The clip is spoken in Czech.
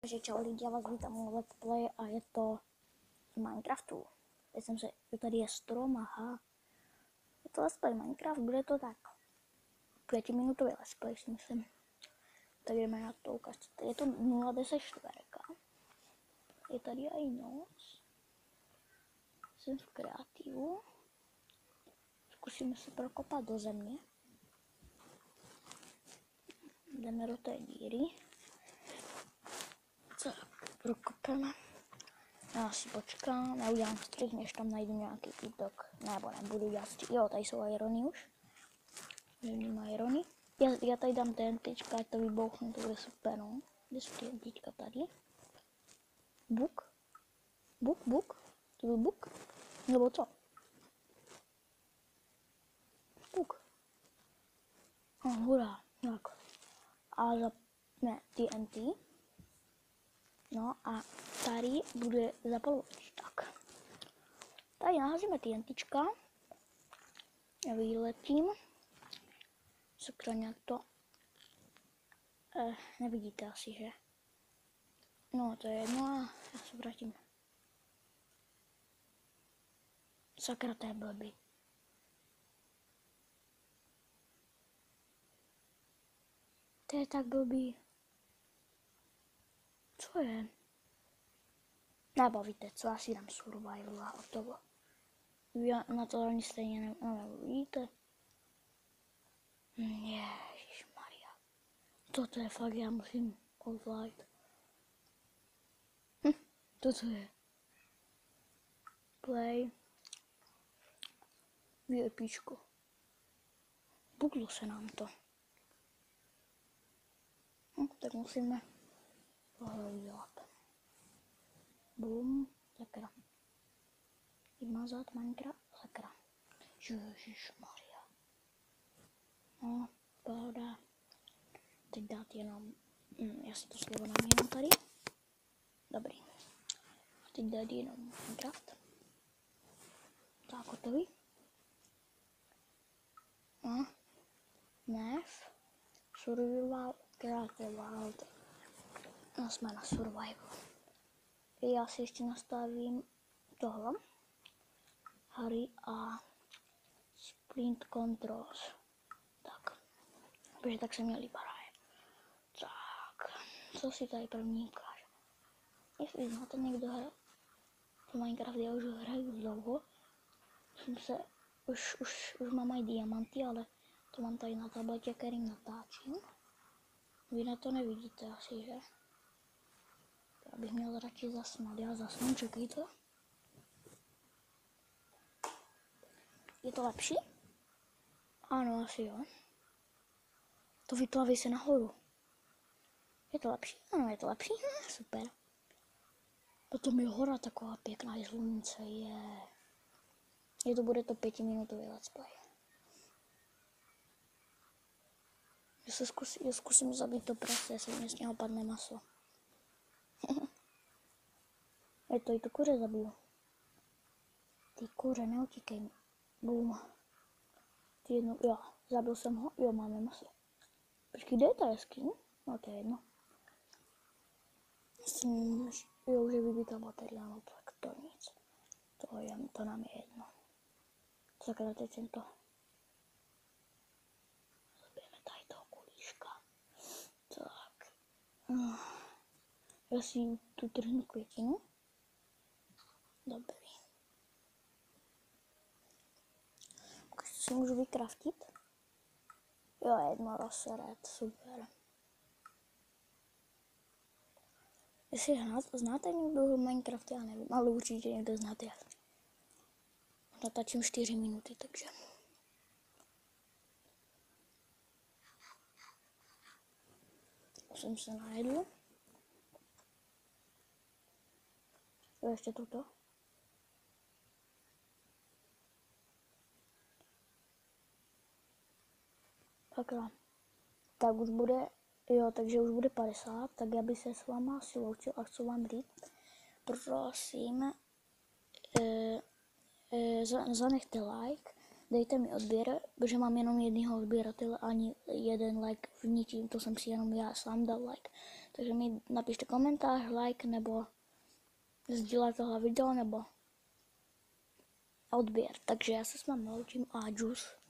Takže čau lidi, já vás vítám u Let's Play a je to z Minecraftu. Teď jsem se, tady je strom, aha. Je to Let's Play Minecraft, bude to tak 5minutový Let's Play, si myslím. Tak jdeme na to ukázat. Je to 0.10.4. Je tady i noc. Jsem v kreativu. Zkusíme se prokopat do země. Jdeme do té díry. Co prokopeme? Já si počkám, já udělám střih, než tam najdu nějaký útok. Nebo nebudu dělat střih. Jo, tady jsou irony už. Žádný irony. Já tady dám TNTčka, ať to vybouchnu, to bude super, no. Kde jsou TNTčka tady? Buk? Buk? To byl buk? Nebo co? Buk. Hurá, tak. A zapne TNT. No a tady bude zapalovač, tak. Tady naházíme TNTčka. Já vyletím. Sakra, nějak to nevidíte asi, že? No, to je jedno a já se vrátím. Sakra, to je blbý. To je tak blbý. Co je? Nebo víte co, já si dám survival a hotovo. Vy na to ani stejně nevidíte. Ježišmarja. Toto je fakt, já musím ovládat. Toto je. Play. VIPčko. Buglo se nám to. Tak musíme tohle udělat. Boom. Sakra. Vymazat Minecraft. Sakra. Ježišmarja. No, pohoda. Teď dát jenom, já si to slovo dám jenom tady. Dobrý. Teď dát jenom Minecraft. Tak, hotový. No. Nef. Survival. Creative. No, jsme na survival. Já si ještě nastavím tohle. Hurry a sprint controls. Tak. Protože tak se mě líbá hraje. Tak. Co si tady první ukážu? Jestli znáte někdo hra v Minecraft, já už hraju dlouho. Už mám i diamanty, ale to mám tady na tabletě, kterým natáčím. Vy na to nevidíte asi, že? Já bych měl radši zasnout. Já zasnu, čekejte. Je to lepší? Ano, asi jo. To vyplaví se nahoru. Je to lepší? Ano, je to lepší? Super. Potom je hora taková pěkná, je slunce, je to bude to 5minutový let's play. Já zkusím zabít to prase, jestli mě z něho padne maso. Je to i to kuře zabiju. Ty kuře, neutíkej mi. Boom. Ty jedno, jo, zabil jsem ho, jo, máme maso. Počkej, kde je ta jeskyně? No, to je jedno. Jo, už je vybitá baterie, no tak to nic. To nám je jedno. Sakra, teď jsem to. Zabijeme tady toho kulíška. Tak. Já si tu trhnu květinu. Dobrý. Už si můžu vykraftit. Jo, jedno rozseret, super. Jestli znáte někdo Minecraft, já nevím, ale určitě někdo znáte. Natáčím 4 minuty, takže. Jsem se najedl. Jo, ještě toto. Takhle. Tak už bude, jo, takže už bude 50, tak já bych se s váma asi loučil a chci vám říct, prosím, zanechte like, dejte mi odběr, protože mám jenom jedného odběratele, ani jeden like v ničím, to jsem si jenom já sám dal like. Takže mi napište komentář, like, nebo sdílejte tohle video, nebo odběr. Takže já se s vámi loučím a džus.